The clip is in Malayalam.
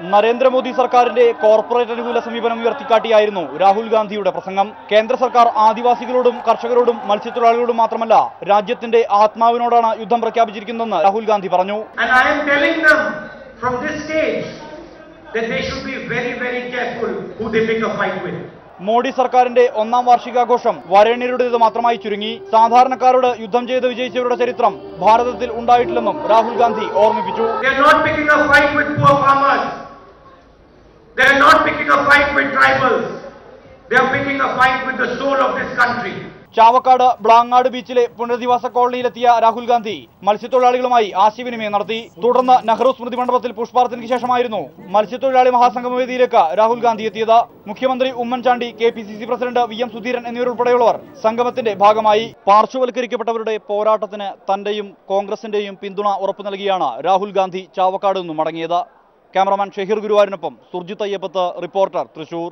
നരേന്ദ്രമോദി സർക്കാരിന്റെ കോർപ്പറേറ്റ് അനുകൂല സമീപനം ഉയർത്തിക്കാട്ടിയായിരുന്നു രാഹുൽ ഗാന്ധിയുടെ പ്രസംഗം. കേന്ദ്ര സർക്കാർ ആദിവാസികളോടും കർഷകരോടും മത്സ്യത്തൊഴിലാളികളോടും മാത്രമല്ല രാജ്യത്തിന്റെ ആത്മാവിനോടാണ് യുദ്ധം പ്രഖ്യാപിച്ചിരിക്കുന്നതെന്ന് രാഹുൽ ഗാന്ധി പറഞ്ഞു. മോഡി സർക്കാരിന്റെ ഒന്നാം വാർഷികാഘോഷം വരേണ്യരുടേത് മാത്രമായി ചുരുങ്ങി. സാധാരണക്കാരോട് യുദ്ധം ചെയ്ത് വിജയിച്ചവരുടെ ചരിത്രം ഭാരതത്തിൽ ഉണ്ടായിട്ടില്ലെന്നും രാഹുൽ ഗാന്ധി ഓർമ്മിപ്പിച്ചു. They are not picking a fight with tribals. They are picking a fight with the soul of this country. Chavakkad Blangad ബീച്ചിലെ പുനരധിവാസ കോളനിയിലെത്തിയ രാഹുൽ ഗാന്ധി മത്സ്യത്തൊഴിലാളികളുമായി ആശയവിനിമയം നടത്തി. തുടർന്ന് നെഹ്റു സ്മൃതി മണ്ഡപത്തിൽ പുഷ്പാർച്ചനയ്ക്ക് ശേഷമായിരുന്നു മത്സ്യത്തൊഴിലാളി മഹാസംഗമവേദിയിലേക്ക് രാഹുൽ ഗാന്ധി എത്തിയത്. മുഖ്യമന്ത്രി Oommen Chandy, KPCC president VM Sudheeran എന്നിവരുൾപ്പെടെയുള്ളവർ സംഗമത്തിന്റെ ഭാഗമായി. പാർശ്വവൽക്കരിക്കപ്പെട്ടവരുടെ പോരാട്ടത്തിന് തന്റെയും കോൺഗ്രസിന്റെയും പിന്തുണ ഉറപ്പു നൽകിയാണ് രാഹുൽ ഗാന്ധി ചാവക്കാട് നിന്നും മടങ്ങിയത്. ക്യാമറമാൻ ഷഹീർ ഗുരുവായൂരിനൊപ്പം സുർജിത്ത് അയ്യപ്പത്ത്, റിപ്പോർട്ടർ, തൃശൂർ.